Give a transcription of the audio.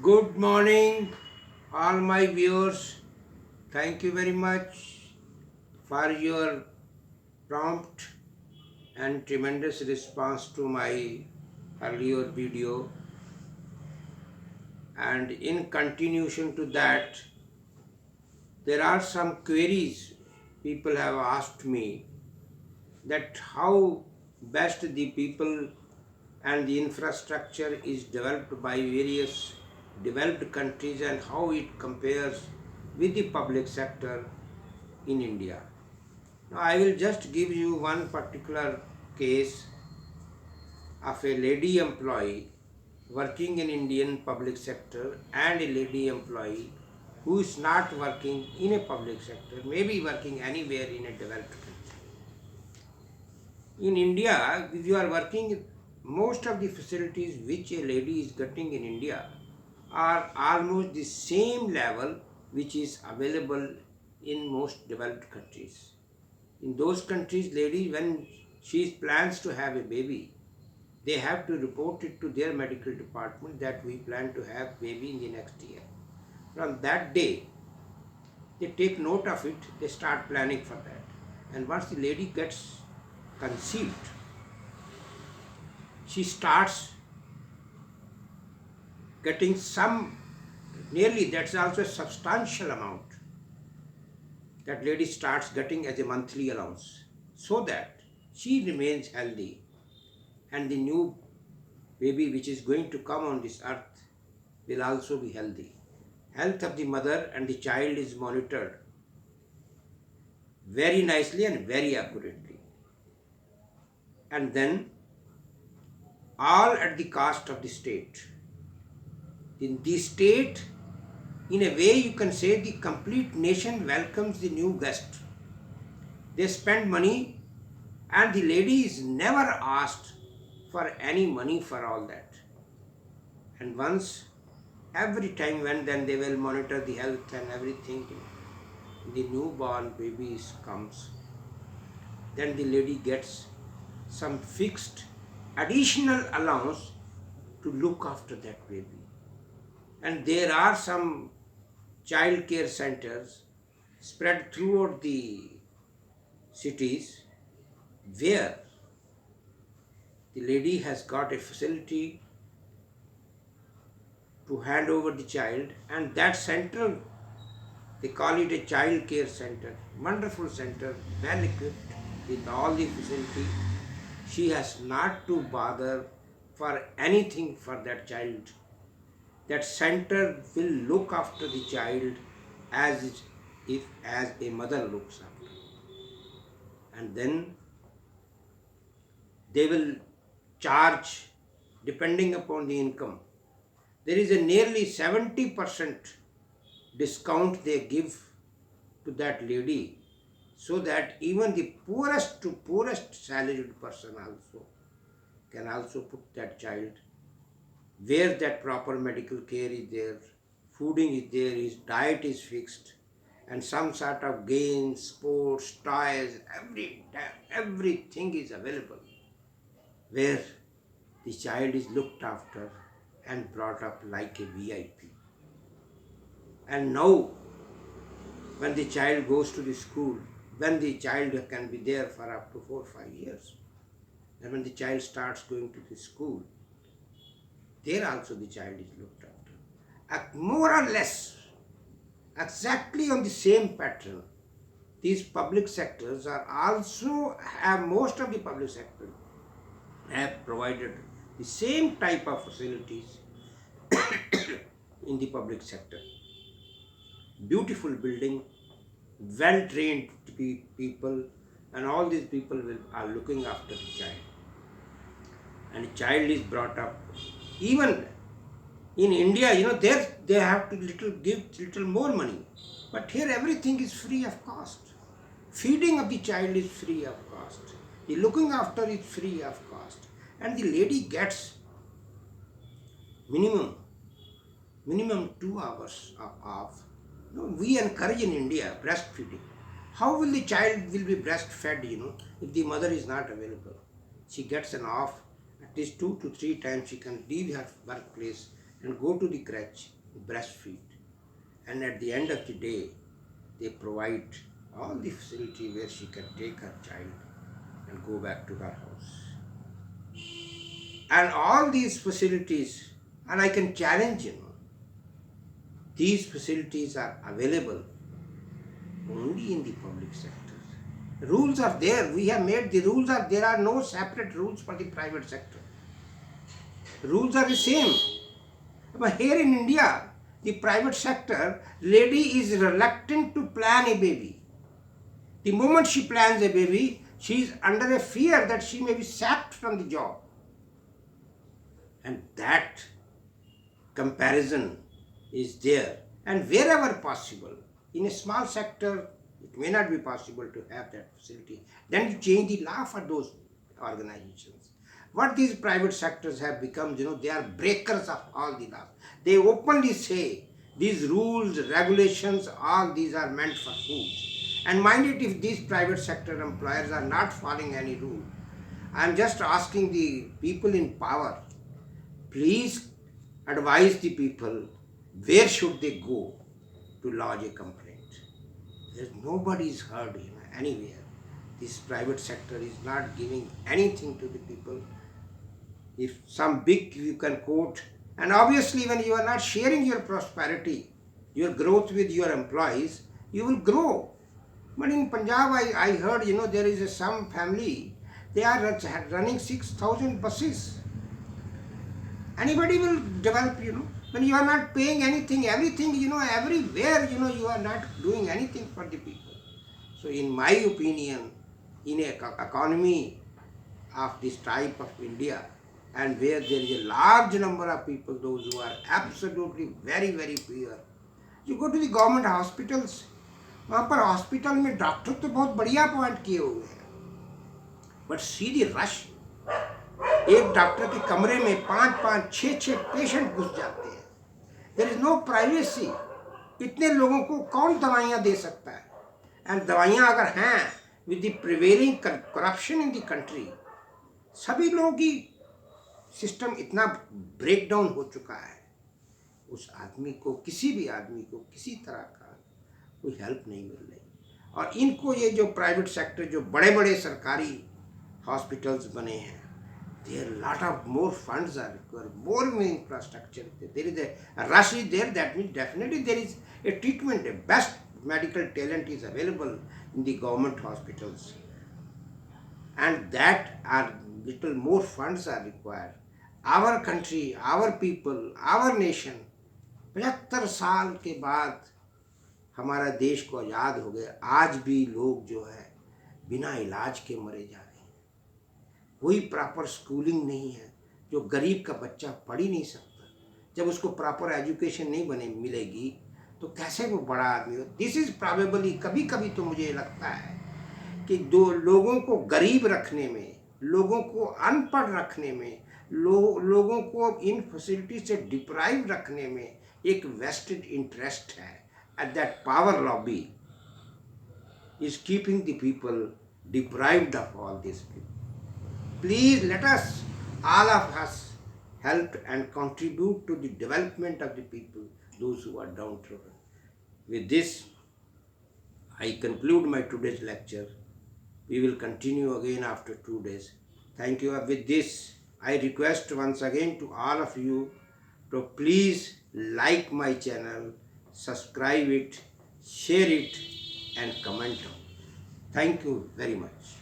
Good morning, all my viewers. Thank you very much for your prompt and tremendous response to my earlier video. And in continuation to that, there are some queries people have asked me that how best the people and the infrastructure is developed by various developed countries and how it compares with the public sector in India. Now, I will just give you one particular case of a lady employee working in Indian public sector and a lady employee who is not working in a public sector, maybe working anywhere in a developed country. In India, if you are working, most of the facilities which a lady is getting in India are almost the same level which is available in most developed countries. In those countries, lady, when she plans to have a baby, they have to report it to their medical department that we plan to have baby in the next year. From that day, they take note of it, they start planning for that. And once the lady gets conceived, she starts getting some, nearly that's also a substantial amount that lady starts getting as a monthly allowance so that she remains healthy and the new baby which is going to come on this earth will also be healthy. Health of the mother and the child is monitored very nicely and very accurately. And then all at the cost of the state. In the state, in a way you can say the complete nation welcomes the new guest. They spend money and the lady is never asked for any money for all that. And once, every time when then they will monitor the health and everything, the newborn baby comes, then the lady gets some fixed additional allowance to look after that baby. And there are some child care centers spread throughout the cities where the lady has got a facility to hand over the child, and that center, they call it a child care center, wonderful center, well equipped with all the facility. She has not to bother for anything for that child. That center will look after the child as if as a mother looks after. And then they will charge depending upon the income. There is a nearly 70% discount they give to that lady so that even the poorest to poorest salaried person also can also put that child where that proper medical care is there, fooding is there, his diet is fixed, and some sort of games, sports, toys, everything is available where the child is looked after and brought up like a VIP. And now, when the child goes to the school, when the child can be there for up to 4 or 5 years, and when the child starts going to the school, there also the child is looked after. More or less, exactly on the same pattern, these public sectors are also most of the public sector have provided the same type of facilities in the public sector. Beautiful building, well-trained people, and all these people are looking after the child. And the child is brought up. Even in India, there they have to give little more money. But here everything is free of cost. Feeding of the child is free of cost. The looking after is free of cost. And the lady gets minimum 2 hours of. We encourage in India breastfeeding. How will the child will be breastfed, if the mother is not available? She gets an off, at least 2 to 3 times she can leave her workplace and go to the crèche breastfeed, and at the end of the day, they provide all the facility where she can take her child and go back to her house. And all these facilities, and I can challenge, these facilities are available only in the public sector. Rules are there. We have made the rules are there are no separate rules for the private sector. Rules are the same. But here in India, the private sector, lady is reluctant to plan a baby. The moment she plans a baby, she is under a fear that she may be sacked from the job. And that comparison is there. And wherever possible, in a small sector, it may not be possible to have that facility. Then you change the law for those organizations. What these private sectors have become, they are breakers of all the laws. They openly say these rules, regulations, all these are meant for fools. And mind it, if these private sector employers are not following any rule, I am just asking the people in power, please advise the people where should they go to lodge a complaint. There's nobody is heard anywhere. This private sector is not giving anything to the people. If some big you can quote, and obviously when you are not sharing your prosperity, your growth with your employees, you will grow. But in Punjab, I heard, there is some family, they are running 6,000 buses. Anybody will develop, when you are not paying anything, everything, everywhere, you are not doing anything for the people. So in my opinion, in an economy of this type of India, and where there is a large number of people, those who are absolutely very, very poor, you go to the government hospitals, वहाँ पर hospital में doctor तो बहुत बढ़िया appoint किए हुए हैं, but see the rush, एक डॉक्टर के कमरे में 5-5, 6-6 पेशेंट घुस जाते हैं. There is no privacy. इतने लोगों को कौन दवाइयाँ दे सकता है? एंड दवाइयाँ अगर हैं, with the prevailing corruption in the country, सभी लोगों की सिस्टम इतना ब्रेक डाउन हो चुका है, उस आदमी को, किसी भी आदमी को किसी तरह का कोई हेल्प नहीं मिल रही. और इनको ये जो प्राइवेट सेक्टर, जो बड़े बड़े सरकारी हॉस्पिटल्स बने हैं, there lot of more funds are required, more infrastructure. There is a rush is there. That means definitely there is a treatment. The best medical talent is available in the government hospitals, and that are little more funds are required. Our country, our people, our nation, 75 साल के बाद हमारा देश को आज़ाद हो गया, आज भी लोग जो है बिना इलाज के मरे जा रहे हैं. कोई प्रॉपर स्कूलिंग नहीं है. जो गरीब का बच्चा पढ़ ही नहीं सकता, जब उसको प्रॉपर एजुकेशन नहीं मिलेगी तो कैसे वो बड़ा आदमी हो. दिस इज़ प्रॉबेबली, कभी कभी तो मुझे लगता है कि लोगों को गरीब रखने में, लोगों को अनपढ़ रखने में, लोगों को इन फैसिलिटी से डिप्राइव रखने में एक वेस्टेड इंटरेस्ट है. And that power lobby is keeping the people deprived of all these people. Please let us, all of us, help and contribute to the development of the people, those who are downtrodden. With this, I conclude my today's lecture. We will continue again after 2 days. Thank you. With this, I request once again to all of you to please like my channel, subscribe it, share it, and comment on. Thank you very much.